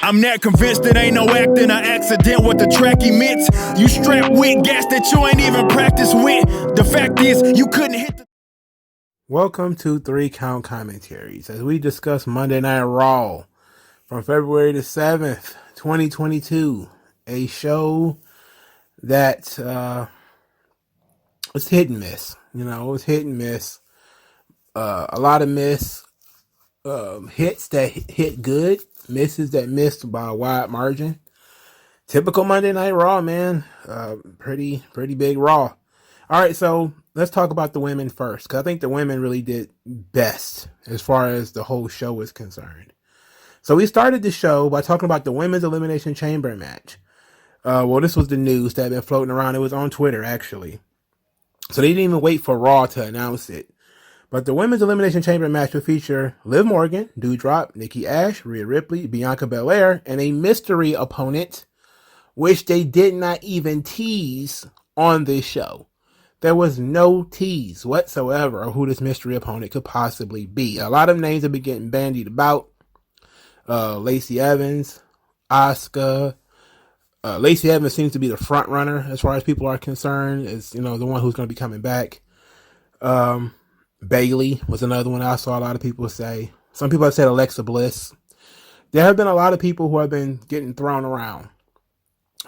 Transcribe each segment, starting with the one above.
I'm not convinced it ain't no acting or accident what the track emits. You strapped with gas that you ain't even practiced with. The fact is, you couldn't hit the... Welcome to 3 Count Commentaries as we discuss Monday Night Raw from February the 7th, 2022. A show that was hit and miss. You know, it was hit and miss. A lot of hits that hit good, misses that missed by a wide margin. Typical Monday Night Raw, man. Pretty big Raw. All right, so let's talk about the women first, because I think the women really did best as far as the whole show is concerned. So we started the show by talking about the Women's Elimination Chamber match. Well, this was the news that had been floating around. It was on Twitter, actually. So they didn't even wait for Raw to announce it. But the Women's Elimination Chamber match would feature Liv Morgan, Doudrop, Nikki Ash, Rhea Ripley, Bianca Belair, and a mystery opponent, which they did not even tease on this show. There was no tease whatsoever of who this mystery opponent could possibly be. A lot of names have been getting bandied about. Lacey Evans, Asuka. Lacey Evans seems to be the front runner as far as people are concerned. Is, you know, the one who's going to be coming back. Bayley was another one I saw a lot of people say. Some people have said Alexa Bliss. There have been a lot of people who have been getting thrown around.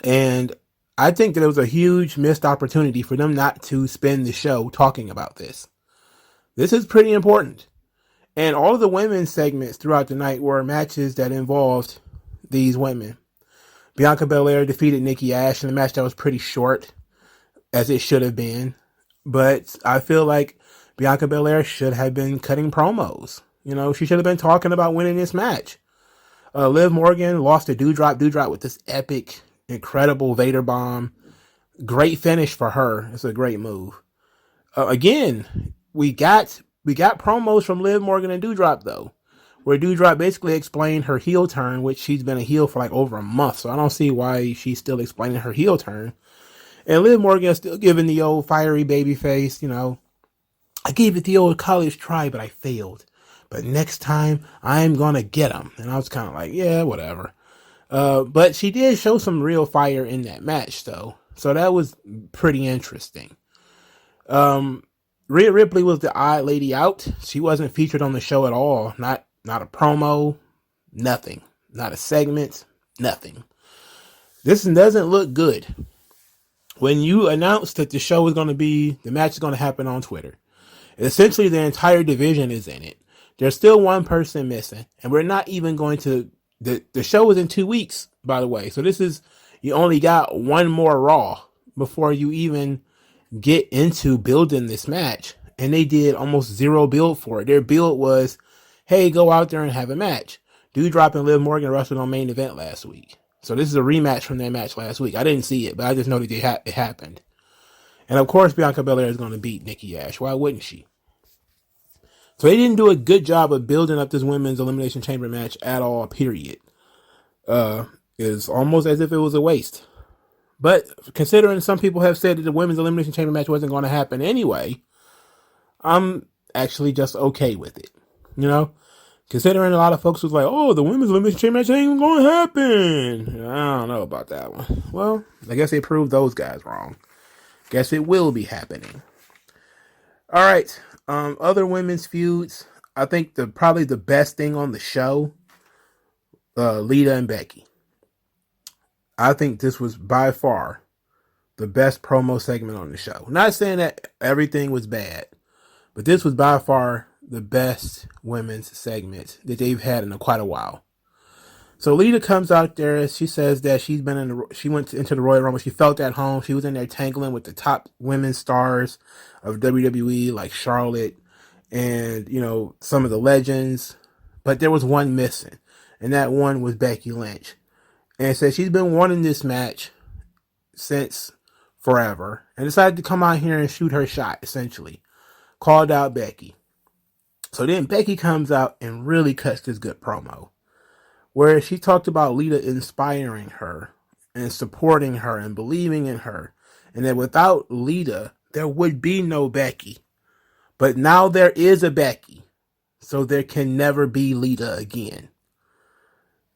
And I think that it was a huge missed opportunity for them not to spend the show talking about this. This is pretty important. And all of the women's segments throughout the night were matches that involved these women. Bianca Belair defeated Nikki Ash in a match that was pretty short, as it should have been. But I feel like Bianca Belair should have been cutting promos. You know, she should have been talking about winning this match. Liv Morgan lost to Doudrop. Doudrop with this epic, incredible Vader bomb. Great finish for her. It's a great move. Again, we got promos from Liv Morgan and Doudrop, though, where Doudrop basically explained her heel turn, which she's been a heel for like over a month. So I don't see why she's still explaining her heel turn. And Liv Morgan is still giving the old fiery baby face, you know. I gave it the old college try, but I failed. But next time, I'm going to get him. And I was kind of like, yeah, whatever. But she did show some real fire in that match, though. So that was pretty interesting. Rhea Ripley was the odd lady out. She wasn't featured on the show at all. Not a promo, nothing. Not a segment, nothing. This doesn't look good. When you announce that the show is going to be, the match is going to happen on Twitter, essentially the entire division is in it. There's still one person missing, and we're not even going to, the show is in 2 weeks, by the way. So this is, you only got one more Raw before you even get into building this match. And they did almost zero build for it. Their build was, hey, go out there and have a match. Doudrop and Liv Morgan wrestled on Main Event last week. So this is a rematch from their match last week. I didn't see it, but I just know that it happened. And of course, Bianca Belair is going to beat Nikki Ash. Why wouldn't she? So they didn't do a good job of building up this women's elimination chamber match at all, period. It's almost as if it was a waste. But considering some people have said that the women's elimination chamber match wasn't going to happen anyway, I'm actually just okay with it. You know? Considering a lot of folks was like, oh, the women's elimination chamber match ain't even going to happen. I don't know about that one. Well, I guess they proved those guys wrong. Guess it will be happening. All right. Other women's feuds. I think probably the best thing on the show, Lita and Becky. I think this was by far the best promo segment on the show. Not saying that everything was bad, but this was by far the best women's segment that they've had in quite a while. So Lita comes out there. She says that she went into the Royal Rumble. She felt at home. She was in there tangling with the top women's stars of WWE, like Charlotte and, you know, some of the legends. But there was one missing, and that one was Becky Lynch. And said she's been wanting this match since forever and decided to come out here and shoot her shot, essentially. Called out Becky. So then Becky comes out and really cuts this good promo, where she talked about Lita inspiring her and supporting her and believing in her, and that without Lita, there would be no Becky. But now there is a Becky, so there can never be Lita again.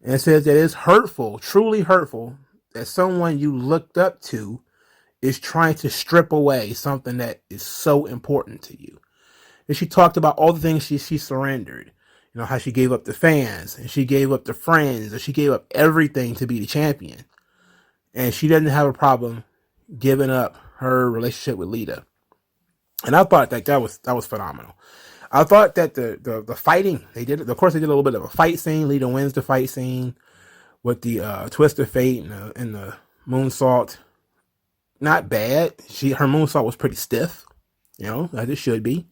And it says that it's hurtful, truly hurtful, that someone you looked up to is trying to strip away something that is so important to you. And she talked about all the things she surrendered. You know, how she gave up the fans, and she gave up the friends, and she gave up everything to be the champion. And she doesn't have a problem giving up her relationship with Lita. And I thought that was phenomenal. I thought that the fighting, they did, of course, they did a little bit of a fight scene. Lita wins the fight scene with the twist of fate and the moonsault. Not bad. Her moonsault was pretty stiff, you know, as it should be.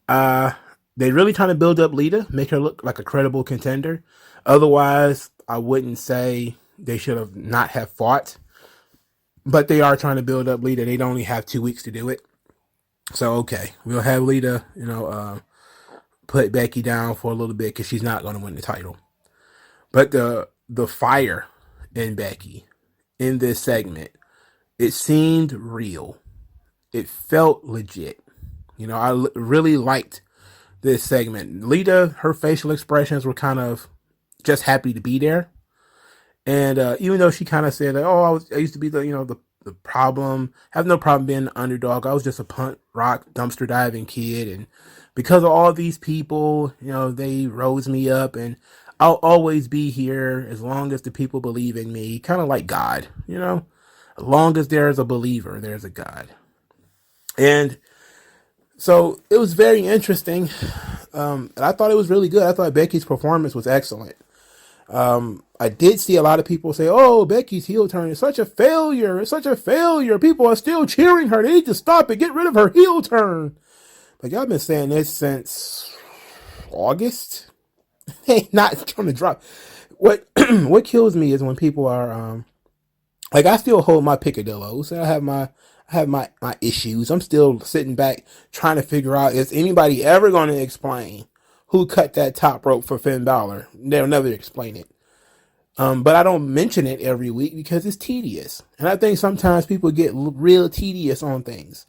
They really trying to build up Lita, make her look like a credible contender. Otherwise, I wouldn't say they should have not have fought. But they are trying to build up Lita. They'd only have 2 weeks to do it. So, okay, we'll have Lita, put Becky down for a little bit because she's not going to win the title. But the fire in Becky in this segment, it seemed real. It felt legit. You know, I really liked this segment. Lita, her facial expressions were kind of just happy to be there. And even though she kind of said that, I used to be the problem, I have no problem being an underdog. I was just a punt, rock, dumpster diving kid. And because of all these people, they rose me up, and I'll always be here as long as the people believe in me. Kind of like God, as long as there's a believer, there's a God. And so it was very interesting. And I thought it was really good. I thought Becky's performance was excellent. I did see a lot of people say, Becky's heel turn is such a failure. It's such a failure. People are still cheering her. They need to stop and get rid of her heel turn. Like, y'all been saying this since August. They not trying to drop. What kills me is when people are, I still hold my picadillos. I have my issues. I'm still sitting back trying to figure out, is anybody ever going to explain who cut that top rope for Finn Balor? They'll never explain it. But I don't mention it every week because it's tedious. And I think sometimes people get real tedious on things.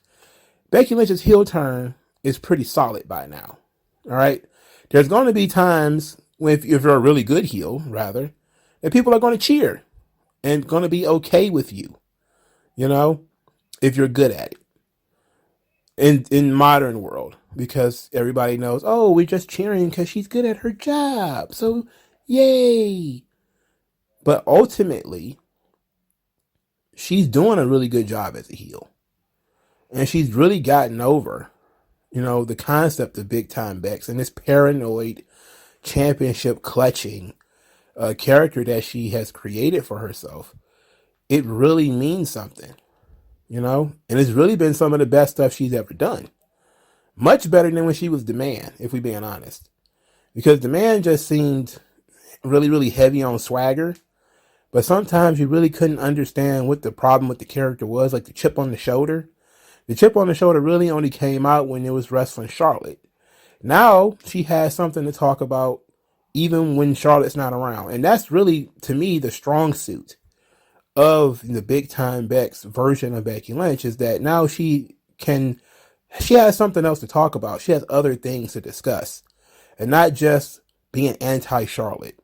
Becky Lynch's heel turn is pretty solid by now. All right. There's going to be times when, if you're a really good heel, rather, that people are going to cheer and going to be okay with you, if you're good at it. In modern world, because everybody knows, we're just cheering because she's good at her job. So, yay. But ultimately, she's doing a really good job as a heel. And she's really gotten over, the concept of big time Bex and this paranoid championship clutching character that she has created for herself. It really means something, and it's really been some of the best stuff she's ever done. Much better than when she was the Man, if we're being honest. Because the Man just seemed really, really heavy on swagger. But sometimes you really couldn't understand what the problem with the character was, like the chip on the shoulder. The chip on the shoulder really only came out when it was wrestling Charlotte. Now she has something to talk about even when Charlotte's not around. And that's really, to me, the strong suit of the big time Bex version of Becky Lynch, is that now she has something else to talk about. She has other things to discuss and not just being anti-Charlotte,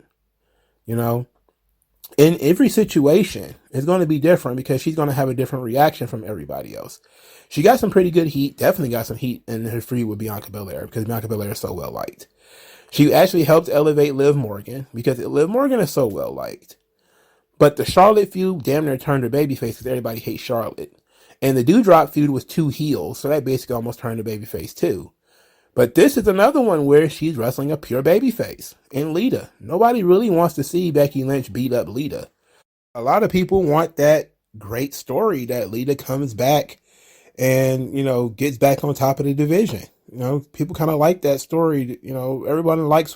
In every situation, it's going to be different because she's going to have a different reaction from everybody else. She got some pretty good heat, definitely got some heat in her feud with Bianca Belair because Bianca Belair is so well liked. She actually helped elevate Liv Morgan because Liv Morgan is so well liked. But the Charlotte feud damn near turned her babyface because everybody hates Charlotte. And the Doudrop feud was 2 heels, so that basically almost turned her babyface too. But this is another one where she's wrestling a pure babyface in Lita. Nobody really wants to see Becky Lynch beat up Lita. A lot of people want that great story that Lita comes back and, gets back on top of the division. People kind of like that story. Everybody likes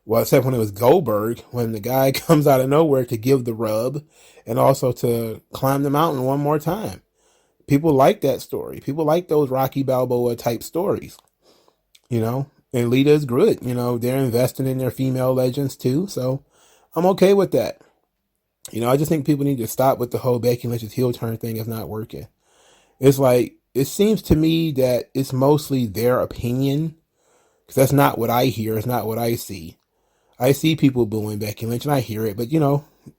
except when it was Goldberg, when the guy comes out of nowhere to give the rub and also to climb the mountain one more time. People like that story. People like those Rocky Balboa type stories. And Lita is good. They're investing in their female legends too. So I'm okay with that. I just think people need to stop with the whole Becky Lynch's heel turn thing is not working. It's like, it seems to me that it's mostly their opinion, because that's not what I hear. It's not what I see. I see people booing Becky Lynch and I hear it, but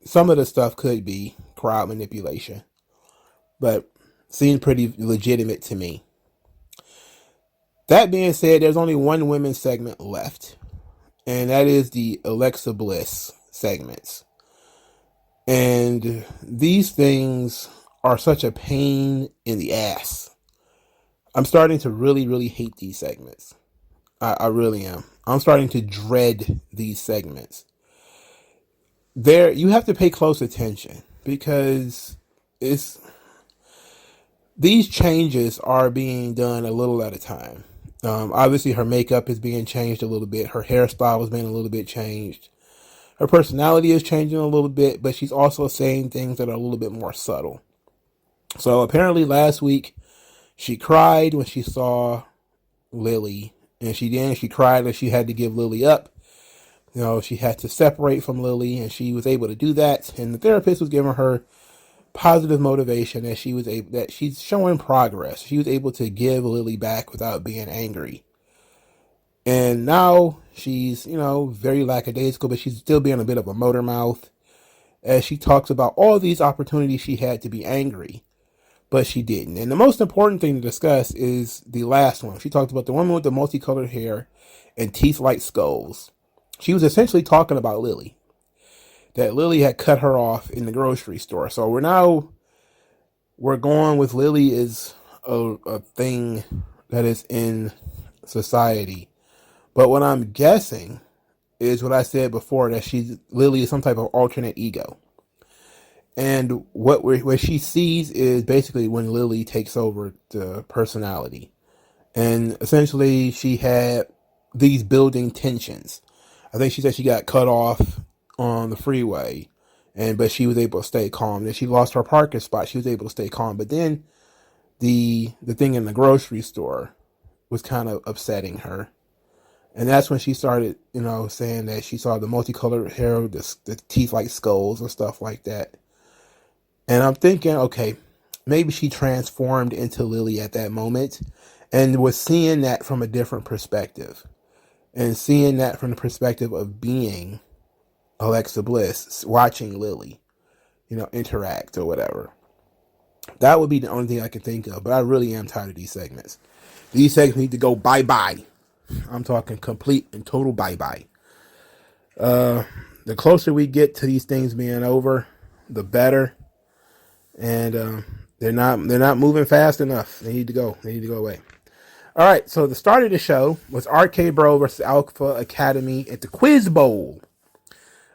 some of the stuff could be crowd manipulation. But seems pretty legitimate to me. That being said, there's only one women's segment left, and that is the Alexa Bliss segments. And these things are such a pain in the ass. I'm starting to really, really hate these segments. I really am. I'm starting to dread these segments. You have to pay close attention because these changes are being done a little at a time. Obviously, her makeup is being changed a little bit. Her hairstyle is being a little bit changed. Her personality is changing a little bit, but she's also saying things that are a little bit more subtle. So apparently last week, she cried when she saw Lily. And she cried that she had to give Lily up. She had to separate from Lily, and she was able to do that. And the therapist was giving her positive motivation that she's showing progress. She was able to give Lily back without being angry. And now she's, very lackadaisical, but she's still being a bit of a motor mouth as she talks about all these opportunities she had to be angry, but she didn't. And the most important thing to discuss is the last one. She talked about the woman with the multicolored hair and teeth like skulls. She was essentially talking about Lily, that Lily had cut her off in the grocery store. So we're going with Lily is a thing that is in society. But what I'm guessing is what I said before, that Lily is some type of alternate ego. And what she sees is basically when Lily takes over the personality. And essentially she had these building tensions. I think she said she got cut off on the freeway, but she was able to stay calm. Then she lost her parking spot. She was able to stay calm. But then the thing in the grocery store was kind of upsetting her. And that's when she started, saying that she saw the multicolored hair, the teeth like skulls and stuff like that. And I'm thinking, okay, maybe she transformed into Lily at that moment and was seeing that from a different perspective. And seeing that from the perspective of being Alexa Bliss, watching Lily, interact or whatever. That would be the only thing I can think of. But I really am tired of these segments. These segments need to go bye-bye. I'm talking complete and total bye-bye. The closer we get to these things being over, the better. And they're not moving fast enough. They need to go. They need to go away. All right, so the start of the show was RK Bro versus Alpha Academy at the Quiz Bowl.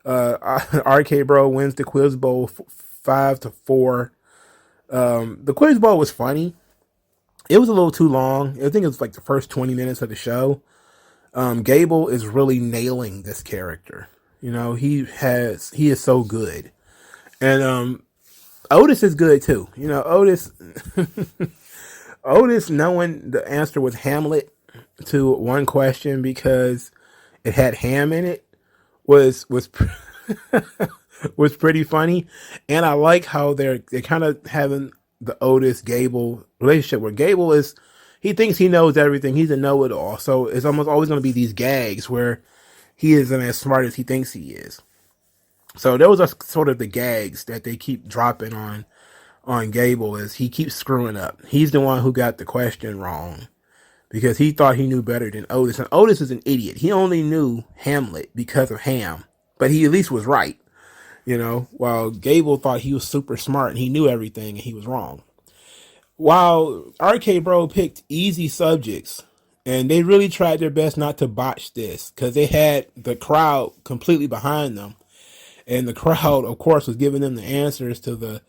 RK Bro wins the Quiz Bowl 5-4. The Quiz Bowl was funny. It was a little too long. I think it was like the first 20 minutes of the show. Gable is really nailing this character. He is so good. And Otis is good too. Otis knowing the answer was Hamlet to one question because it had ham in it was was pretty funny. And I like how they're kind of having the Otis Gable relationship where Gable he thinks he knows everything. He's a know-it-all. So it's almost always going to be these gags where he isn't as smart as he thinks he is. So those are sort of the gags that they keep dropping on Gable as he keeps screwing up. He's the one who got the question wrong because he thought he knew better than Otis. And Otis is an idiot. He only knew Hamlet because of ham, but he at least was right, while Gable thought he was super smart and he knew everything and he was wrong. While RK Bro picked easy subjects, and they really tried their best not to botch this because they had the crowd completely behind them. And the crowd, of course, was giving them the answers to the,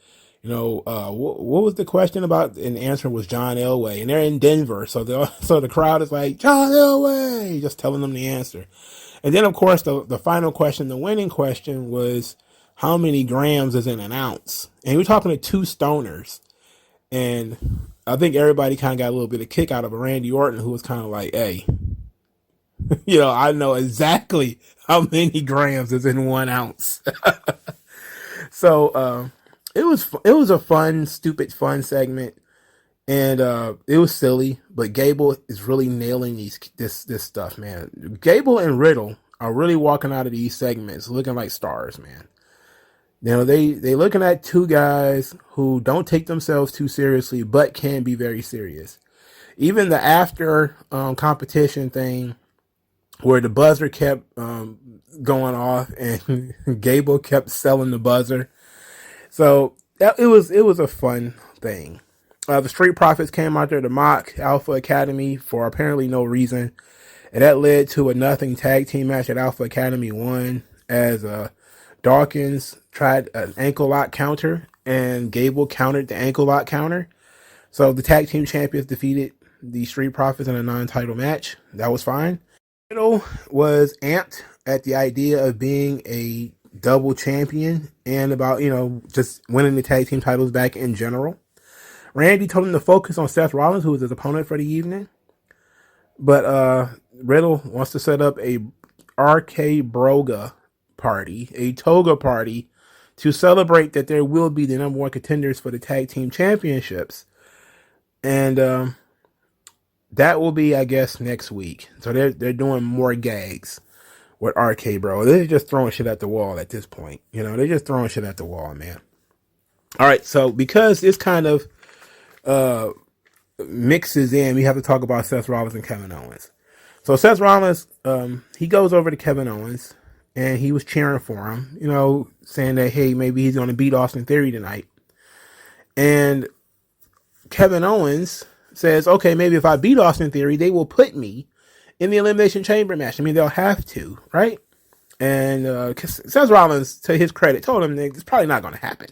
what was the question about? And the answer was John Elway. And they're in Denver. So the crowd is like, John Elway, just telling them the answer. And then, of course, the final question, the winning question was, how many grams is in an ounce? And we're talking to two stoners. And I think everybody kind of got a little bit of kick out of Randy Orton, who was kind of like, hey, I know exactly how many grams is in 1 ounce. So it was a fun, stupid, fun segment. And it was silly, but Gable is really nailing this stuff, man. Gable and Riddle are really walking out of these segments looking like stars, man. You know, they looking at two guys who don't take themselves too seriously, but can be very serious. Even the after competition thing, where the buzzer kept going off and Gable kept selling the buzzer. So it was a fun thing. The Street Profits came out there to mock Alpha Academy for apparently no reason. And that led to a nothing tag team match at Alpha Academy 1 as Dawkins tried an ankle lock counter and Gable countered the ankle lock counter. So the tag team champions defeated the Street Profits in a non-title match. That was fine. Riddle was amped at the idea of being a double champion and about, just winning the tag team titles back in general. Randy told him to focus on Seth Rollins, who was his opponent for the evening. But Riddle wants to set up a RK Broga party, a toga party, to celebrate that there will be the number one contenders for the tag team championships. And that will be, I guess, next week. So they're doing more gags with RK Bro. They're just throwing shit at the wall at this point. They're just throwing shit at the wall, man. All right, so because this kind of mixes in, we have to talk about Seth Rollins and Kevin Owens. So Seth Rollins, he goes over to Kevin Owens, and he was cheering for him, saying that, hey, maybe he's going to beat Austin Theory tonight. And Kevin Owens says, okay, maybe if I beat Austin Theory, they will put me in the Elimination Chamber match. I mean, they'll have to, right? And Seth Rollins, to his credit, told him that it's probably not going to happen.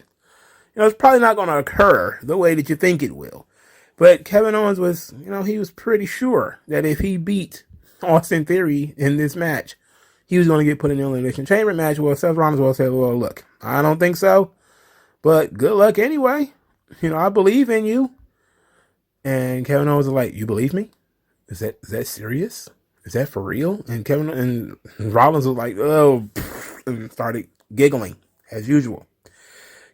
It's probably not going to occur the way that you think it will. But Kevin Owens was, he was pretty sure that if he beat Austin Theory in this match, he was going to get put in the Elimination Chamber match. Well, Seth Rollins will say, well, look, I don't think so, but good luck anyway. I believe in you. And Kevin Owens was like, you believe me? Is that serious? Is that for real? And Rollins was like, oh, and started giggling as usual.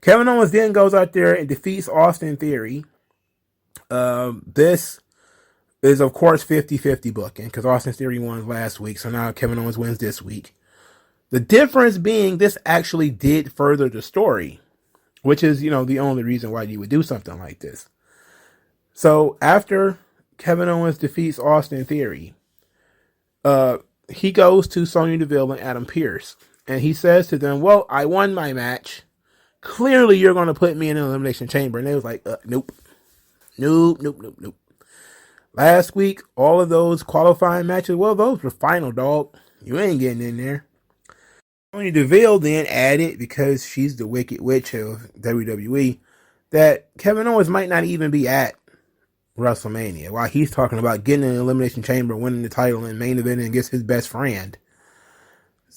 Kevin Owens then goes out there and defeats Austin Theory. This is, of course, 50-50 booking because Austin Theory won last week. So now Kevin Owens wins this week. The difference being this actually did further the story, which is, the only reason why you would do something like this. So after Kevin Owens defeats Austin Theory, he goes to Sonya Deville and Adam Pearce, and he says to them, well, I won my match. Clearly, you're going to put me in an Elimination Chamber. And they was like, nope. Last week, all of those qualifying matches, well, those were final, dog. You ain't getting in there. Sonya Deville then added, because she's the Wicked Witch of WWE, that Kevin Owens might not even be at WrestleMania while he's talking about getting in the Elimination Chamber, winning the title, and main event against his best friend.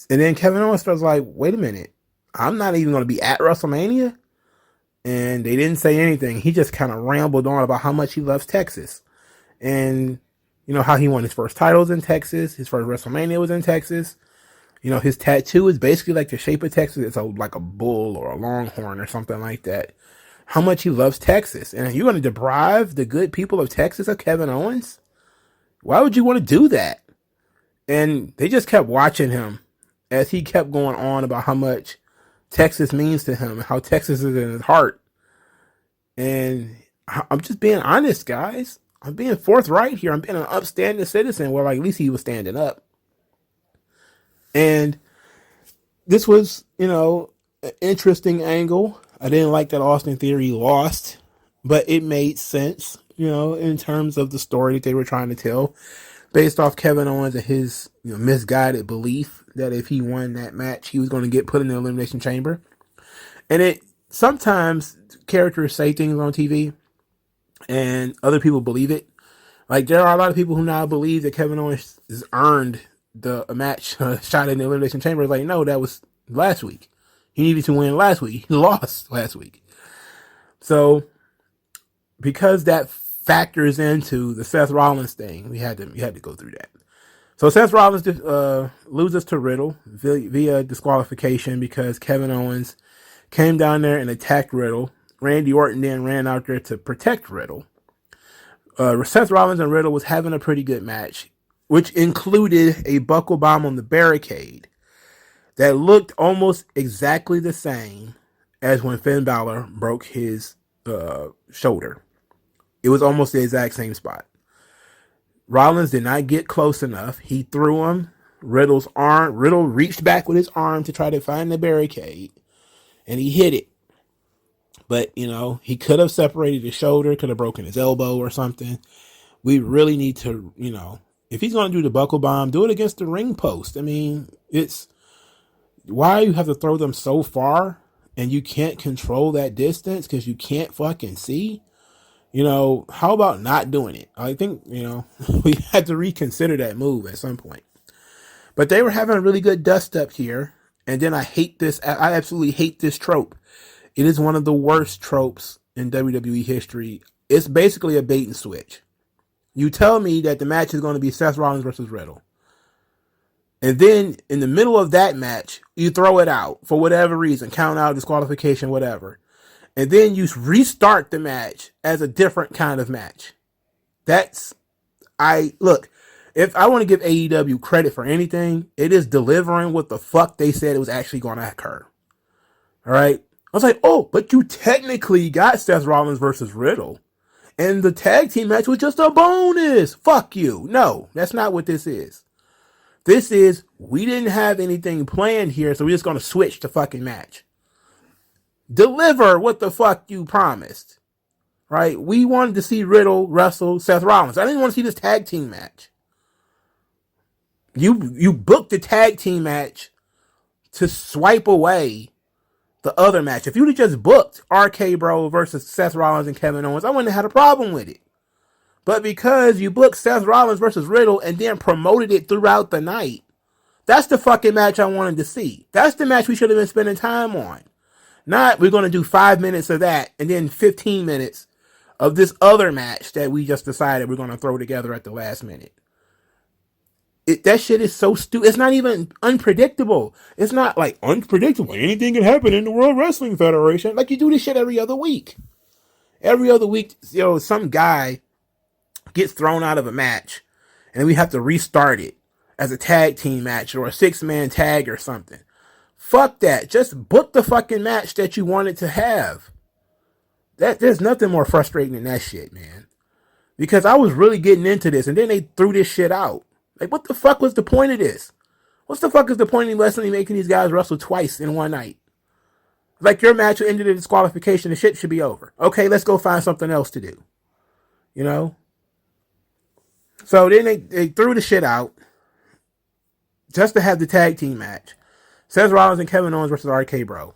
And then Kevin Owens was like, wait a minute, I'm not even going to be at WrestleMania? And they didn't say anything. He just kind of rambled on about how much he loves Texas. And, how he won his first titles in Texas. His first WrestleMania was in Texas. His tattoo is basically like the shape of Texas. It's like a bull or a longhorn or something like that. How much he loves Texas. And you're going to deprive the good people of Texas of Kevin Owens? Why would you want to do that? And they just kept watching him as he kept going on about how much Texas means to him, how Texas is in his heart. And I'm just being honest, guys. I'm being forthright here. I'm being an upstanding citizen. Well, at least he was standing up. And this was, an interesting angle. I didn't like that Austin Theory lost, but it made sense, in terms of the story that they were trying to tell, based off Kevin Owens and his misguided belief that if he won that match, he was going to get put in the Elimination Chamber. And sometimes characters say things on TV and other people believe it. Like, there are a lot of people who now believe that Kevin Owens has earned the match shot in the Elimination Chamber. It's like, no, that was last week. He needed to win last week. He lost last week. So, because that factors into the Seth Rollins thing, we had to go through that. So Seth Rollins loses to Riddle via disqualification because Kevin Owens came down there and attacked Riddle. Randy Orton then ran out there to protect Riddle. Seth Rollins and Riddle was having a pretty good match. which included a buckle bomb on the barricade that looked almost exactly the same as when Finn Balor broke his shoulder. It was almost the exact same spot. Rollins did not get close enough. He threw him. Riddle reached back with his arm to try to find the barricade, and he hit it. But, he could have separated his shoulder, could have broken his elbow or something. We really need to, if he's going to do the buckle bomb, do it against the ring post. I mean, it's why you have to throw them so far and you can't control that distance because you can't fucking see. How about not doing it? I think, we had to reconsider that move at some point. But they were having a really good dust up here. And then I absolutely hate this trope. It is one of the worst tropes in WWE history. It's basically a bait and switch. You tell me that the match is going to be Seth Rollins versus Riddle. And then in the middle of that match, you throw it out for whatever reason, count out, disqualification, whatever. And then you restart the match as a different kind of match. If I want to give AEW credit for anything, it is delivering what the fuck they said it was actually going to occur. All right. I was like, oh, but you technically got Seth Rollins versus Riddle. And the tag team match was just a bonus. Fuck you. No, that's not what this is. This is, we didn't have anything planned here, so we're just going to switch the fucking match. Deliver what the fuck you promised. Right? We wanted to see Riddle wrestle Seth Rollins. I didn't want to see this tag team match. You booked the tag team match to swipe away the other match. If you'd have just booked RK Bro versus Seth Rollins and Kevin Owens, I wouldn't have had a problem with it. But because you booked Seth Rollins versus Riddle and then promoted it throughout the night, that's the fucking match I wanted to see. That's the match we should have been spending time on. Not, we're going to do 5 minutes of that and then 15 minutes of this other match that we just decided we're going to throw together at the last minute. That shit is so stupid. It's not even unpredictable. It's not like unpredictable. Anything can happen in the World Wrestling Federation. Like, you do this shit every other week. Every other week, some guy gets thrown out of a match and we have to restart it as a tag team match or a 6-man tag or something. Fuck that. Just book the fucking match that you wanted to have. There's nothing more frustrating than that shit, man. Because I was really getting into this and then they threw this shit out. Like, what the fuck was the point of this? What the fuck is the point of wrestling making these guys wrestle twice in one night? Like, your match ended in disqualification, the shit should be over. Okay, let's go find something else to do. So then they threw the shit out just to have the tag team match. Seth Rollins and Kevin Owens versus RK Bro.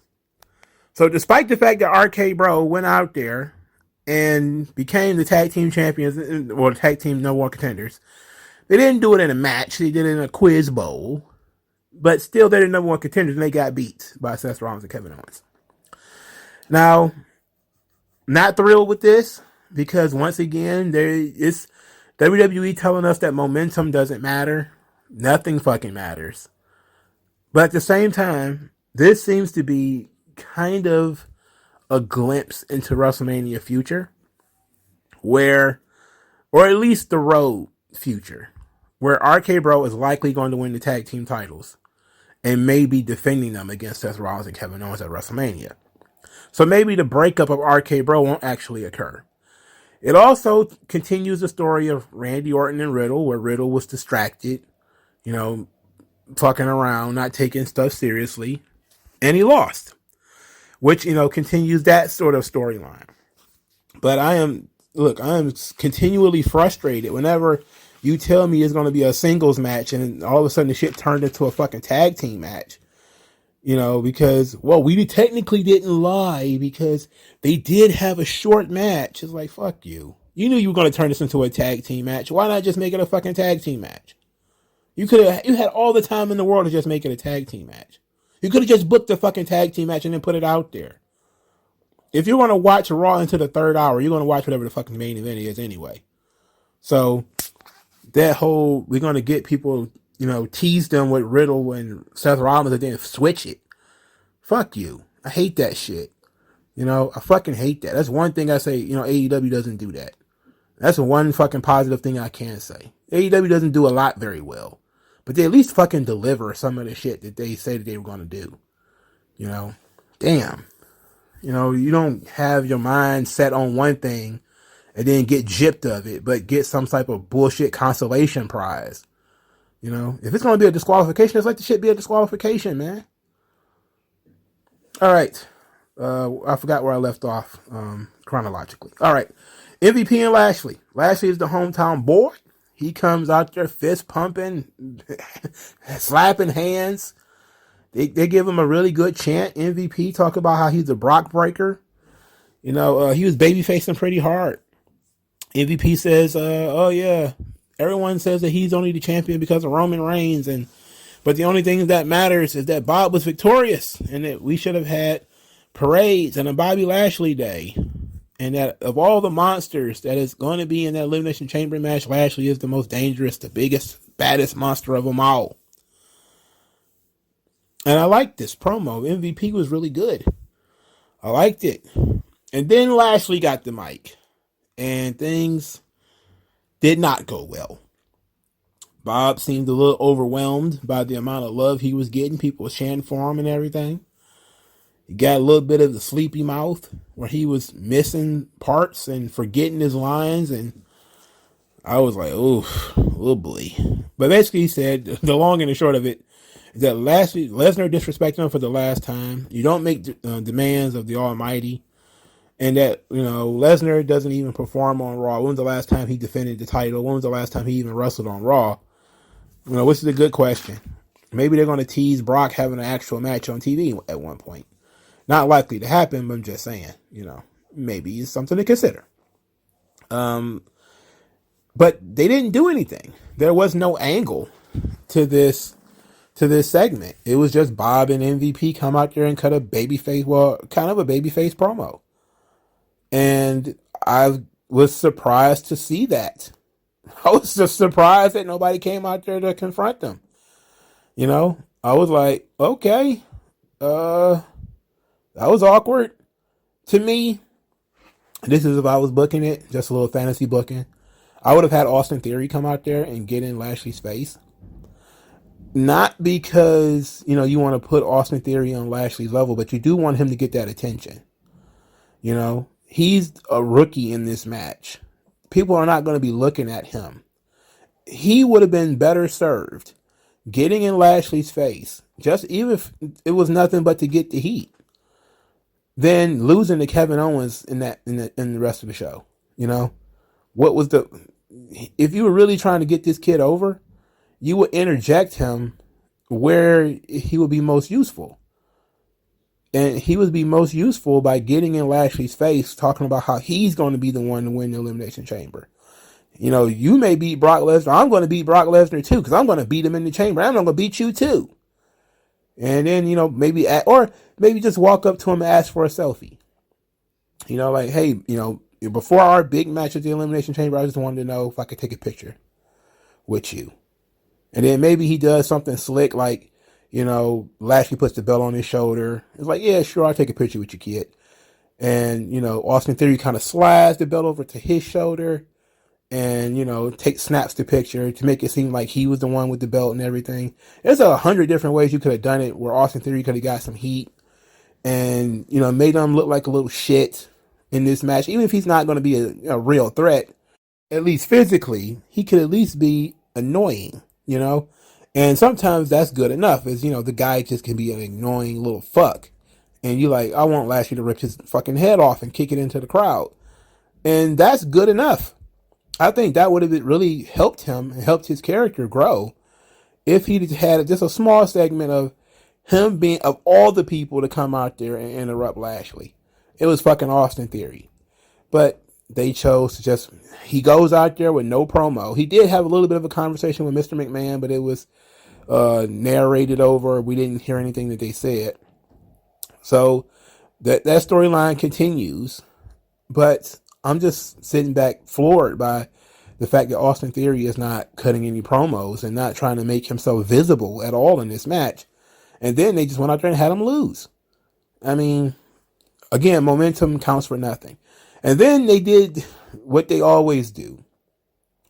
So despite the fact that RK Bro went out there and became the tag team champions, or the tag team No More Contenders, they didn't do it in a match. They did it in a quiz bowl. But still, they're the number one contenders, and they got beat by Seth Rollins and Kevin Owens. Now, not thrilled with this, because once again, it's WWE telling us that momentum doesn't matter. Nothing fucking matters. But at the same time, this seems to be kind of a glimpse into WrestleMania future, or at least the road future, where RK Bro is likely going to win the tag team titles and maybe defending them against Seth Rollins and Kevin Owens at WrestleMania. So maybe the breakup of RK Bro won't actually occur. It also continues the story of Randy Orton and Riddle, where Riddle was distracted, fucking around, not taking stuff seriously, and he lost, which, continues that sort of storyline. But I am continually frustrated whenever you tell me it's going to be a singles match and all of a sudden the shit turned into a fucking tag team match. Because, we technically didn't lie because they did have a short match. It's like, fuck you. You knew you were going to turn this into a tag team match. Why not just make it a fucking tag team match? You had all the time in the world to just make it a tag team match. You could have just booked the fucking tag team match and then put it out there. If you're going to watch Raw into the third hour, you're going to watch whatever the fucking main event is anyway. So, that whole, we're going to get people, tease them with Riddle and Seth Rollins and then switch it. Fuck you. I hate that shit. I fucking hate that. That's one thing I say, AEW doesn't do that. That's one fucking positive thing I can say. AEW doesn't do a lot very well, but they at least fucking deliver some of the shit that they say that they were going to do. You know, damn. You know, you don't have your mind set on one thing and then get gypped of it, but get some type of bullshit consolation prize. You know, if it's going to be a disqualification, let's let the shit be a disqualification, man. All right. I forgot where I left off chronologically. All right. MVP and Lashley. Lashley is the hometown boy. He comes out there fist pumping, slapping hands. They give him a really good chant. MVP talk about how he's a Brock breaker. You know, he was baby facing pretty hard. MVP says, oh yeah, everyone says that he's only the champion because of Roman Reigns, but the only thing that matters is that Bob was victorious and that we should have had parades and a Bobby Lashley day. And that of all the monsters that is going to be in that Elimination Chamber match, Lashley is the most dangerous, the biggest, baddest monster of them all. And I liked this promo. MVP was really good. I liked it. And then Lashley got the mic. And things did not go well. Bob seemed a little overwhelmed by the amount of love he was getting. People were chanting for him and everything. He got a little bit of the sleepy mouth where he was missing parts and forgetting his lines. And I was like, oh boy. But basically he said, the long and the short of it, is that Lesnar disrespected him for the last time. You don't make demands of the Almighty. And that, you know, Lesnar doesn't even perform on Raw. When was the last time he defended the title? When was the last time he even wrestled on Raw? You know, which is a good question. Maybe they're going to tease Brock having an actual match on TV at one point. Not likely to happen, but I'm just saying, you know, maybe it's something to consider. But they didn't do anything. There was no angle to this segment. It was just Bob and MVP come out there and cut a kind of a babyface promo. And I was surprised to see that. I was just surprised that nobody came out there to confront them. You know, I was like, okay, that was awkward to me. This is if I was booking it, just a little fantasy booking. I would have had Austin Theory come out there and get in Lashley's face. Not because, you know, you want to put Austin Theory on Lashley's level, but you do want him to get that attention. You know, he's a rookie in this match. People are not going to be looking at him. He would have been better served getting in Lashley's face, just even if it was nothing but to get the heat, than losing to Kevin Owens in the rest of the show. You know, if you were really trying to get this kid over, you would interject him where he would be most useful. And he would be most useful by getting in Lashley's face, talking about how he's going to be the one to win the Elimination Chamber. You know, you may beat Brock Lesnar. I'm going to beat Brock Lesnar too, because I'm going to beat him in the chamber. I'm going to beat you too. And then, you know, maybe just walk up to him and ask for a selfie. You know, like, hey, you know, before our big match at the Elimination Chamber, I just wanted to know if I could take a picture with you. And then maybe he does something slick, like, you know, Lashley puts the belt on his shoulder. It's like, yeah, sure, I'll take a picture with you, kid. And, you know, Austin Theory kind of slides the belt over to his shoulder and, you know, snaps the picture to make it seem like he was the one with the belt and everything. There's 100 different ways you could have done it where Austin Theory could have got some heat and, you know, made him look like a little shit in this match. Even if he's not going to be a real threat, at least physically, he could at least be annoying, you know? And sometimes that's good enough, as, you know, the guy just can be an annoying little fuck. And you like, I want Lashley to rip his fucking head off and kick it into the crowd. And that's good enough. I think that would have really helped him and helped his character grow if he had just a small segment of him being, of all the people to come out there and interrupt Lashley. It was fucking Austin Theory. But they chose to he goes out there with no promo. He did have a little bit of a conversation with Mr. McMahon, but it was narrated over. We didn't hear anything that they said. So that storyline continues, but I'm just sitting back floored by the fact that Austin Theory is not cutting any promos and not trying to make himself visible at all in this match. And then they just went out there and had him lose. I mean, again, momentum counts for nothing. And then they did what they always do.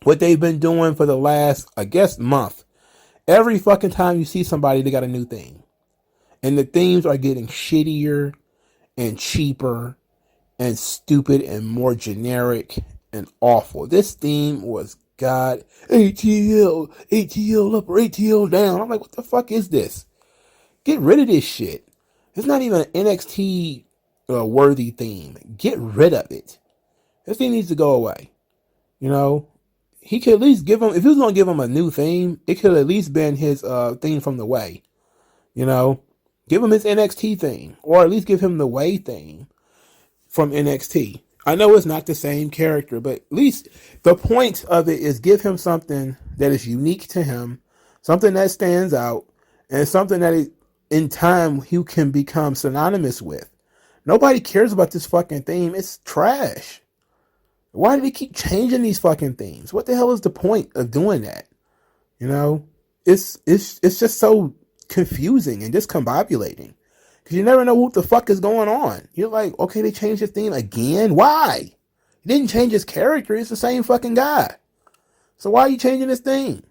what they've been doing for the last, I guess, month. Every fucking time you see somebody, they got a new theme. And the themes are getting shittier and cheaper and stupid and more generic and awful. This theme was God, ATL, ATL up or ATL down. I'm like, what the fuck is this? Get rid of this shit. It's not even an NXT worthy theme. Get rid of it. This thing needs to go away. You know, he could at least give him, if he was going to give him a new theme, it could have at least been his theme from the way. You know, give him his NXT theme, or at least give him the way theme from NXT. I know it's not the same character, but at least the point of it is give him something that is unique to him, something that stands out, and something that is, in time he can become synonymous with. Nobody cares about this fucking theme. It's trash. Why do they keep changing these fucking themes? What the hell is the point of doing that? You know, it's just so confusing and discombobulating. Because you never know what the fuck is going on. You're like, okay, they changed his theme again? Why? He didn't change his character. It's the same fucking guy. So why are you changing his theme?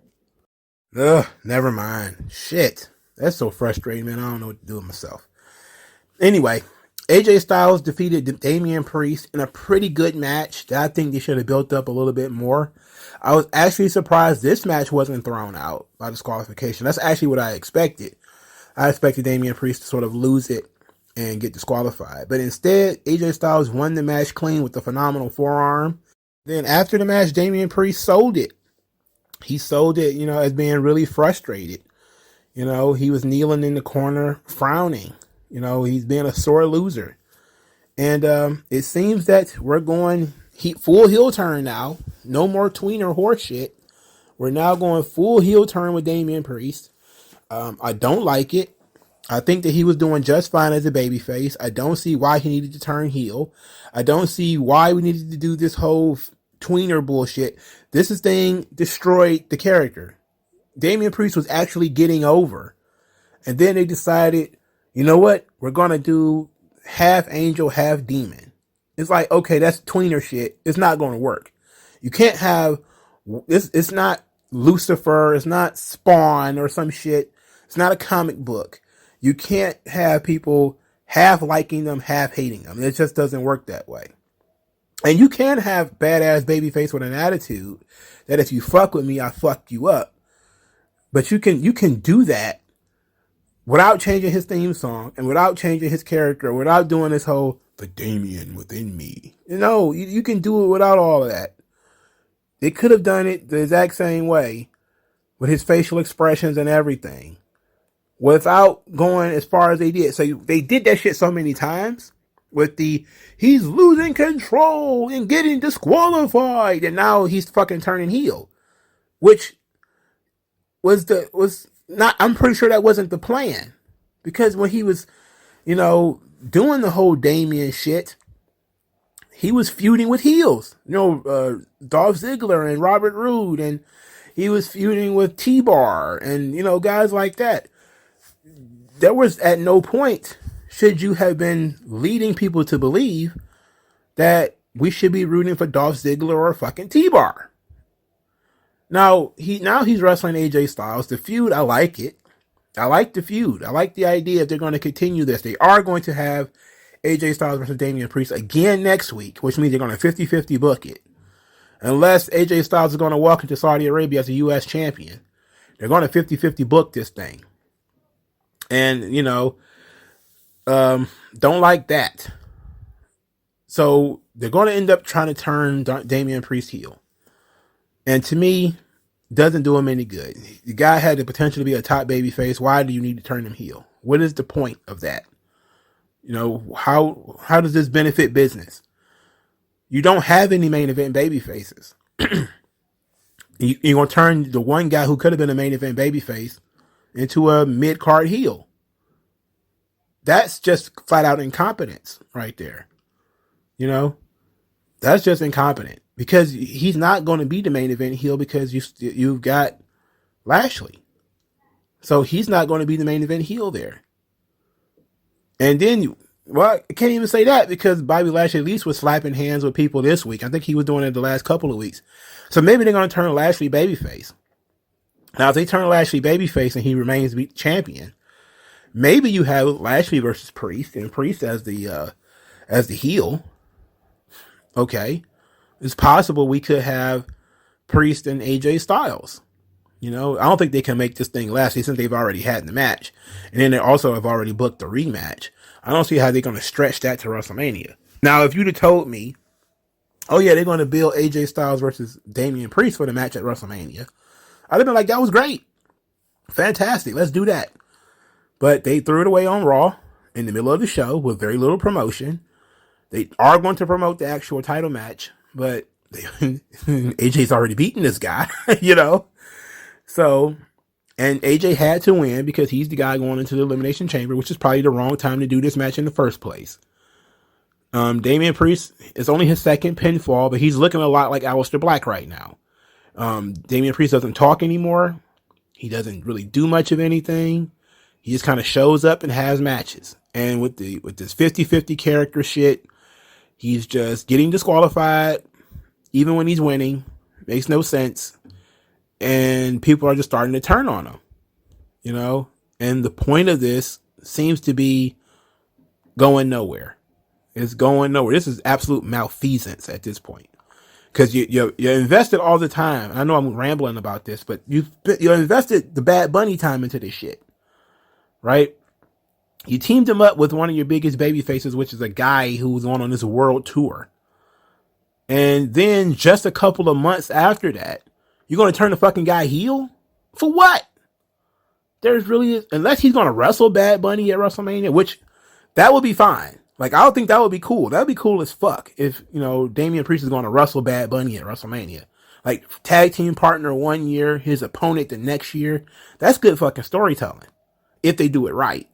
Ugh, never mind. Shit. That's so frustrating, man. I don't know what to do with myself. Anyway, AJ Styles defeated Damian Priest in a pretty good match that I think they should have built up a little bit more. I was actually surprised this match wasn't thrown out by disqualification. That's actually what I expected. I expected Damian Priest to sort of lose it and get disqualified. But instead, AJ Styles won the match clean with a phenomenal forearm. Then after the match, Damian Priest sold it. He sold it, you know, as being really frustrated. You know, he was kneeling in the corner, frowning. You know, he's being a sore loser. And it seems that we're going full heel turn now. No more tweener horse shit. We're now going full heel turn with Damian Priest. I don't like it. I think that he was doing just fine as a babyface. I don't see why he needed to turn heel. I don't see why we needed to do this whole tweener bullshit. This thing destroyed the character. Damian Priest was actually getting over. And then they decided, you know what? We're going to do half angel, half demon. It's like, okay, that's tweener shit. It's not going to work. You can't have this. It's not Lucifer. It's not Spawn or some shit. It's not a comic book. You can't have people half liking them, half hating them. It just doesn't work that way. And you can have badass babyface with an attitude that if you fuck with me, I fuck you up. But you can do that without changing his theme song and without changing his character, without doing this whole the Damien within me. You know, you can do it without all of that. They could have done it the exact same way with his facial expressions and everything without going as far as they did. So they did that shit so many times with he's losing control and getting disqualified, and now he's fucking turning heel, which was not, I'm pretty sure that wasn't the plan, because when he was, you know, doing the whole Damien shit, he was feuding with heels, you know, Dolph Ziggler and Robert Roode, and he was feuding with T-Bar and, you know, guys like that. There was at no point should you have been leading people to believe that we should be rooting for Dolph Ziggler or fucking T-Bar. Now he's wrestling AJ Styles. The feud, I like it. I like the feud. I like the idea if they're going to continue this. They are going to have AJ Styles versus Damian Priest again next week, which means they're going to 50-50 book it. Unless AJ Styles is going to walk into Saudi Arabia as a U.S. champion. They're going to 50-50 book this thing. And, you know, don't like that. So they're going to end up trying to turn Damian Priest heel. And to me, doesn't do him any good. The guy had the potential to be a top baby face. Why do you need to turn him heel? What is the point of that? You know, how does this benefit business? You don't have any main event baby faces. You're going to turn the one guy who could have been a main event baby face into a mid-card heel. That's just flat out incompetence right there. You know, that's just incompetent, because he's not going to be the main event heel because you've got Lashley. So he's not going to be the main event heel there. And then Well, I can't even say that because Bobby Lashley at least was slapping hands with people this week. I think he was doing it the last couple of weeks. So maybe they're going to turn Lashley babyface. Now, if they turn Lashley babyface and he remains champion, maybe you have Lashley versus Priest and Priest as the heel. Okay. It's possible we could have Priest and AJ Styles. I don't think they can make this thing last since they've already had the match. And then they also have already booked the rematch. I don't see how they're going to stretch that to WrestleMania. Now, if you'd have told me, oh yeah, they're going to build AJ Styles versus Damian Priest for the match at WrestleMania, I'd have been like, that was great. Fantastic. Let's do that. But they threw it away on Raw in the middle of the show with very little promotion. They are going to promote the actual title match, but AJ's already beaten this guy, So, and AJ had to win because he's the guy going into the Elimination Chamber, which is probably the wrong time to do this match in the first place. Damien Priest is only his second pinfall, but he's looking a lot like Aleister Black right now. Damien Priest doesn't talk anymore. He doesn't really do much of anything. He just kind of shows up and has matches. And with this 50-50 character shit, he's just getting disqualified even when he's winning. Makes no sense. And people are just starting to turn on him, And the point of this seems to be going nowhere. It's going nowhere. This is absolute malfeasance at this point. Because you invested all the time. I know I'm rambling about this, but you invested the Bad Bunny time into this shit. Right? You teamed him up with one of your biggest baby faces, which is a guy who was on this world tour. And then just a couple of months after that, you're going to turn the fucking guy heel? For what? Unless he's going to wrestle Bad Bunny at WrestleMania, which that would be fine. Like, I don't think that would be cool. That would be cool as fuck if, Damian Priest is going to wrestle Bad Bunny at WrestleMania. Like, tag team partner 1 year, his opponent the next year. That's good fucking storytelling. If they do it right.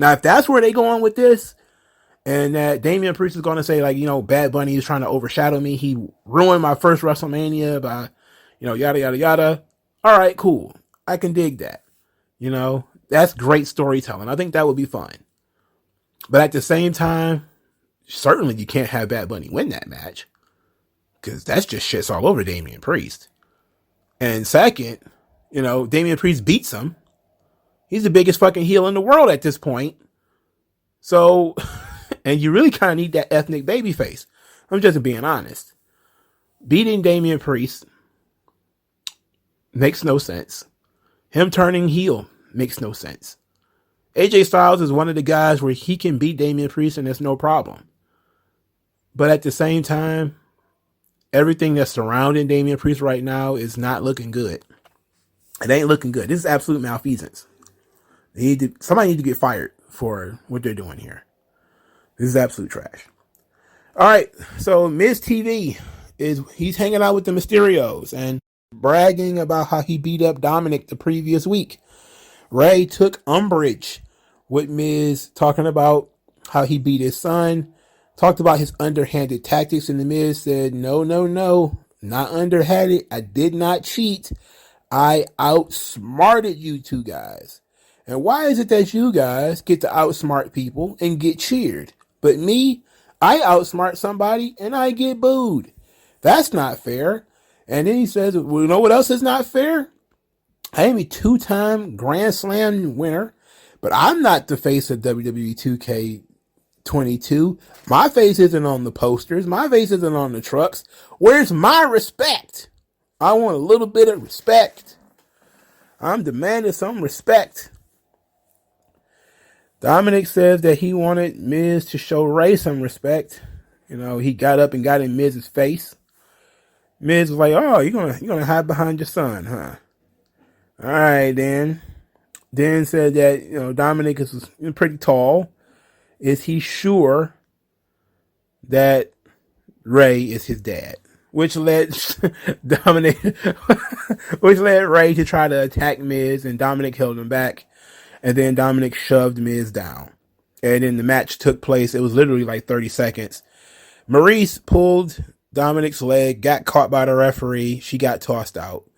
Now, if that's where they go on with this, and that Damian Priest is going to say, like, Bad Bunny is trying to overshadow me. He ruined my first WrestleMania by, yada, yada, yada. All right, cool. I can dig that. That's great storytelling. I think that would be fun. But at the same time, certainly you can't have Bad Bunny win that match. Because that's just shits all over Damian Priest. And second, Damian Priest beats him. He's the biggest fucking heel in the world at this point. So, and you really kind of need that ethnic babyface. I'm just being honest. Beating Damian Priest makes no sense. Him turning heel makes no sense. AJ Styles is one of the guys where he can beat Damian Priest and there's no problem. But at the same time, everything that's surrounding Damian Priest right now is not looking good. It ain't looking good. This is absolute malfeasance. Somebody need to get fired for what they're doing here. This is absolute trash. All right, so Miz TV he's hanging out with the Mysterios and bragging about how he beat up Dominic the previous week. Ray took umbrage with Miz talking about how he beat his son, talked about his underhanded tactics, and the Miz said, no, not underhanded. I did not cheat. I outsmarted you two guys. And why is it that you guys get to outsmart people and get cheered? But me, I outsmart somebody and I get booed. That's not fair. And then he says, well, you know what else is not fair? I am a 2-time Grand Slam winner, but I'm not the face of WWE 2K22. My face isn't on the posters. My face isn't on the trucks. Where's my respect? I want a little bit of respect. I'm demanding some respect. Dominic says that he wanted Miz to show Ray some respect. He got up and got in Miz's face. Miz was like, oh, you're gonna hide behind your son, huh? All right, then. Then said that, Dominic is pretty tall. Is he sure that Ray is his dad? Which led Ray to try to attack Miz, and Dominic held him back. And then Dominic shoved Miz down. And then the match took place. It was literally like 30 seconds. Maurice pulled Dominic's leg, got caught by the referee. She got tossed out.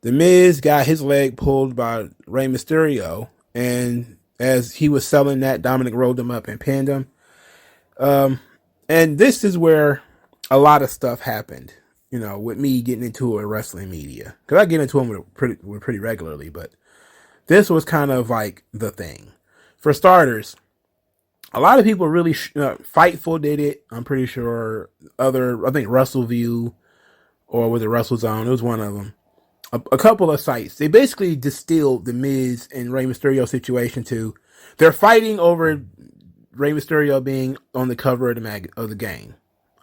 The Miz got his leg pulled by Rey Mysterio. And as he was selling that, Dominic rolled him up and pinned him. And this is where a lot of stuff happened, with me getting into a wrestling media. Because I get into them pretty regularly, but this was kind of like the thing. For starters, a lot of people really, Fightful did it. I'm pretty sure I think WrestleView, or was it WrestleZone? It was one of them. A couple of sites. They basically distilled the Miz and Rey Mysterio situation to, they're fighting over Rey Mysterio being on the cover of the game.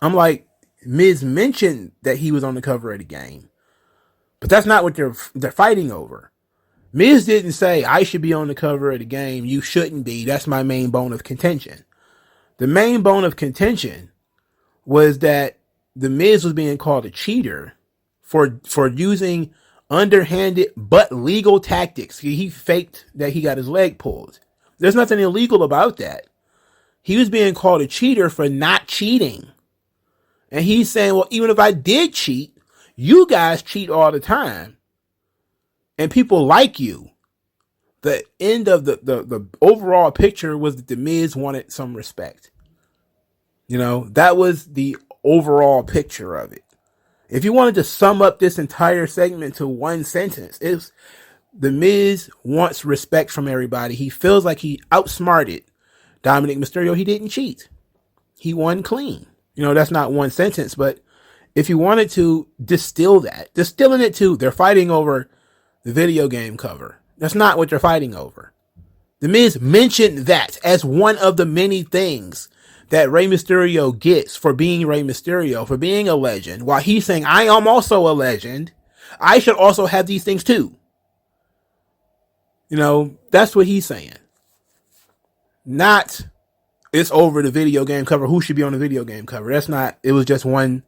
I'm like, Miz mentioned that he was on the cover of the game, but that's not what they're fighting over. Miz didn't say, I should be on the cover of the game. You shouldn't be. That's my main bone of contention. The main bone of contention was that the Miz was being called a cheater for using underhanded but legal tactics. He faked that he got his leg pulled. There's nothing illegal about that. He was being called a cheater for not cheating. And he's saying, well, even if I did cheat, you guys cheat all the time. And people like you. The end of the overall picture was that the Miz wanted some respect. That was the overall picture of it. If you wanted to sum up this entire segment to one sentence, it's the Miz wants respect from everybody. He feels like he outsmarted Dominic Mysterio. He didn't cheat. He won clean. That's not one sentence, but if you wanted to distilling it to, they're fighting over the video game cover. That's not what they're fighting over. The Miz mentioned that as one of the many things that Rey Mysterio gets for being Rey Mysterio, for being a legend, while he's saying, I am also a legend. I should also have these things too. That's what he's saying. Not, it's over the video game cover. Who should be on the video game cover? That's not, it was just one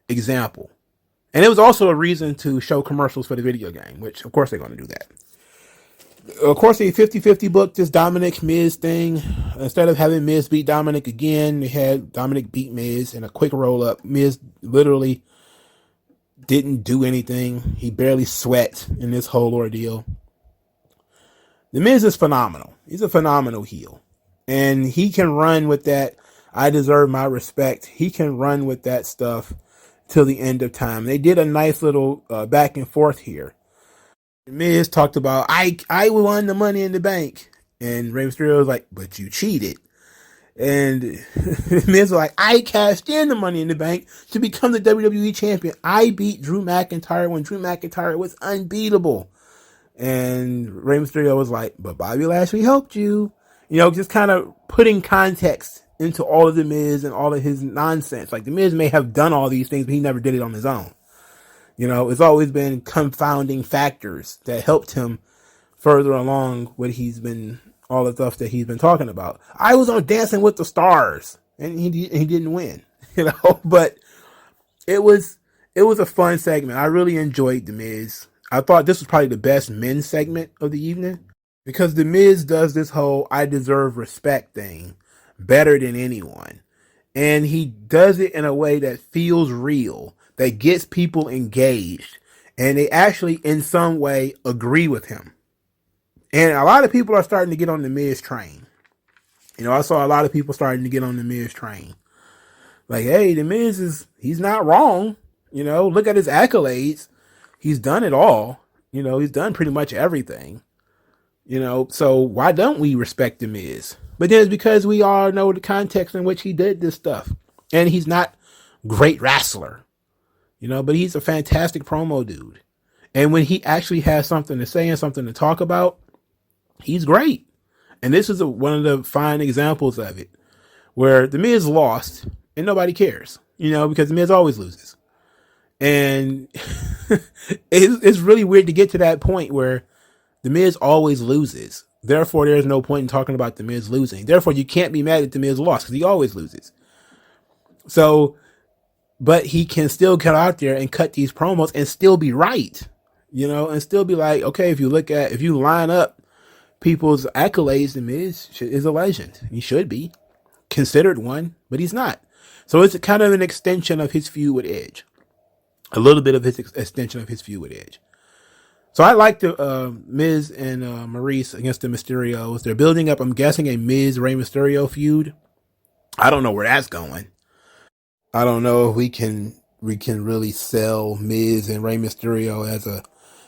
example. And it was also a reason to show commercials for the video game, which of course they're going to do that. Of course, they 50-50 booked this Dominic Miz thing. Instead of having Miz beat Dominic again, they had Dominic beat Miz in a quick roll up. Miz literally didn't do anything. He barely sweat in this whole ordeal. The Miz is phenomenal. He's a phenomenal heel. And he can run with that. I deserve my respect. He can run with that stuff till the end of time. They did a nice little back and forth here. Miz talked about, I won the Money in the Bank. And Rey Mysterio was like, but you cheated. And Miz was like, I cashed in the Money in the Bank to become the WWE champion. I beat Drew McIntyre when Drew McIntyre was unbeatable. And Rey Mysterio was like, but Bobby Lashley helped you. Just kind of putting context into all of the Miz and all of his nonsense. Like, the Miz may have done all these things, but he never did it on his own. It's always been confounding factors that helped him further along all the stuff that he's been talking about. I was on Dancing with the Stars and he didn't win, but it was a fun segment. I really enjoyed The Miz. I thought this was probably the best men's segment of the evening because The Miz does this whole I deserve respect thing better than anyone. And he does it in a way that feels real, that gets people engaged, and they actually in some way agree with him. And a lot of people are starting to get on the Miz train. I saw a lot of people starting to get on the Miz train. Like, hey, the Miz he's not wrong. Look at his accolades. He's done it all. He's done pretty much everything. So why don't we respect the Miz? But then it's because we all know the context in which he did this stuff. And he's not great wrestler. But he's a fantastic promo dude. And when he actually has something to say and something to talk about, he's great. And this is one of the fine examples of it, where the Miz lost and nobody cares, because the Miz always loses. And it's really weird to get to that point where the Miz always loses. Therefore, there's no point in talking about the Miz losing. Therefore, you can't be mad at the Miz loss because he always loses. So, but he can still get out there and cut these promos and still be right, and still be like, okay, if you line up people's accolades, the Miz is a legend. He should be considered one, but he's not. So it's kind of an extension of his feud with Edge. A little bit of his extension of his feud with Edge. So I like the Miz and Maurice against the Mysterios. They're building up, I'm guessing, a Miz Rey Mysterio feud. I don't know where that's going. I don't know if we can really sell Miz and Rey Mysterio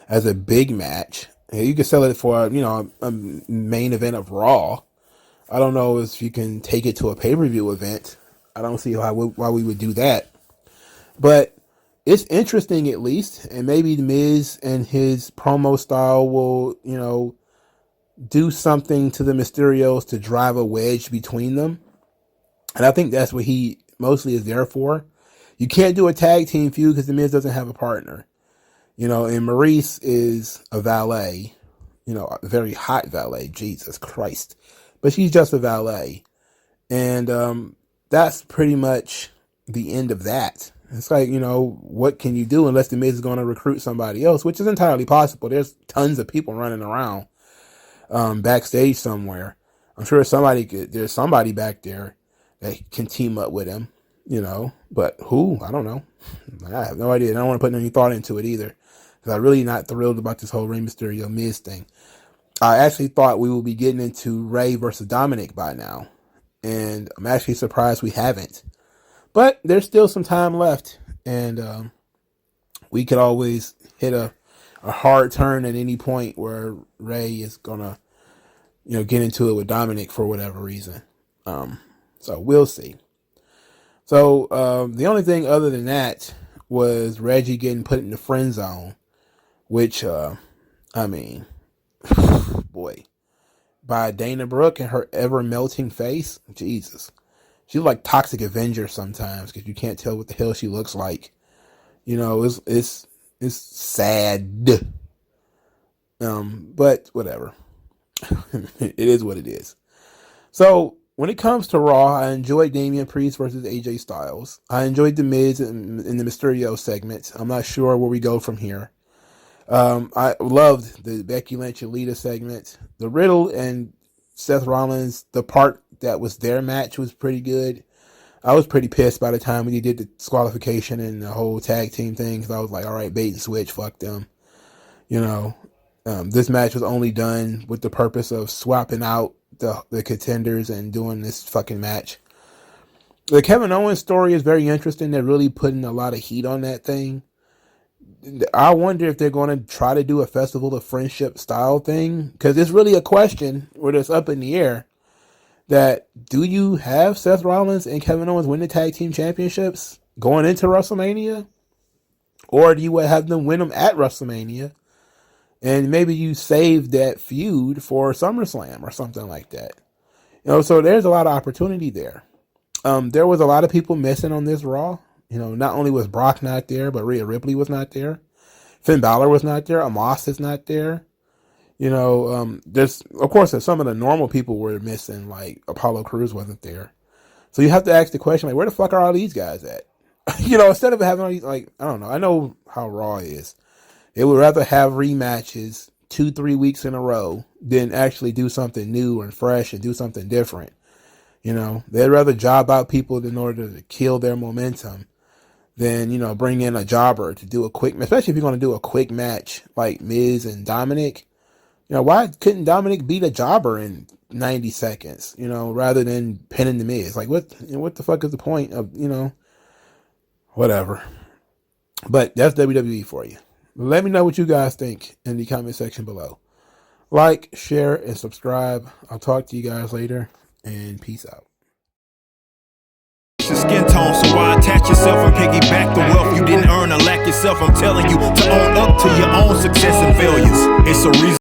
as a big match. You can sell it for a main event of Raw. I don't know if you can take it to a pay-per-view event. I don't see why we would do that. But it's interesting at least, and maybe the Miz and his promo style will do something to the Mysterios to drive a wedge between them. And I think that's what he mostly is there for. You can't do a tag team feud because the Miz doesn't have a partner. And Maurice is a valet, a very hot valet, Jesus Christ. But she's just a valet. And that's pretty much the end of that. It's like, what can you do unless the Miz is going to recruit somebody else, which is entirely possible. There's tons of people running around backstage somewhere. I'm sure there's somebody back there that can team up with him, but who? I don't know. I have no idea. I don't want to put any thought into it either, because I'm really not thrilled about this whole Rey Mysterio Miz thing. I actually thought we would be getting into Rey versus Dominic by now, and I'm actually surprised we haven't. But there's still some time left, and we could always hit a hard turn at any point where Rey is gonna, get into it with Dominic for whatever reason. So we'll see. So the only thing other than that was Reggie getting put in the friend zone, which boy, by Dana Brooke and her ever melting face, Jesus. She's like Toxic Avenger sometimes because you can't tell what the hell she looks like. It's sad. But whatever. It is what it is. So when it comes to Raw, I enjoyed Damian Priest versus AJ Styles. I enjoyed the Miz in the Mysterio segment. I'm not sure where we go from here. I loved the Becky Lynch Alita segment. The Riddle and Seth Rollins, the part that was their match was pretty good. I was pretty pissed by the time when he did the disqualification and the whole tag team thing, because I was like, all right, bait and switch, fuck them. This match was only done with the purpose of swapping out the contenders and doing this fucking match. The Kevin Owens story is very interesting. They're really putting a lot of heat on that thing. I wonder if they're going to try to do a Festival of Friendship style thing, because it's really a question where it's up in the air that do you have Seth Rollins and Kevin Owens win the tag team championships going into WrestleMania, or do you have them win them at WrestleMania and maybe you save that feud for SummerSlam or something like that? So there's a lot of opportunity there. There was a lot of people missing on this Raw. Not only was Brock not there, but Rhea Ripley was not there. Finn Balor was not there. Omos is not there. There's some of the normal people were missing, like Apollo Crews wasn't there. So you have to ask the question, like, where the fuck are all these guys at? Instead of having all these, like, I don't know. I know how Raw is. They would rather have rematches 2-3 weeks in a row than actually do something new and fresh and do something different. They'd rather job out people in order to kill their momentum than, bring in a jobber to do a quick, especially if you're going to do a quick match like Miz and Dominic. Why couldn't Dominic beat a jobber in 90 seconds, rather than pinning the Miz? Like, what the fuck is the point of, whatever. But that's WWE for you. Let me know what you guys think in the comment section below. Like, share, and subscribe. I'll talk to you guys later, and peace out. Your skin tone, so why attach yourself and piggyback the wealth you didn't earn or lack yourself? I'm telling you to own up to your own success and failures. It's a reason.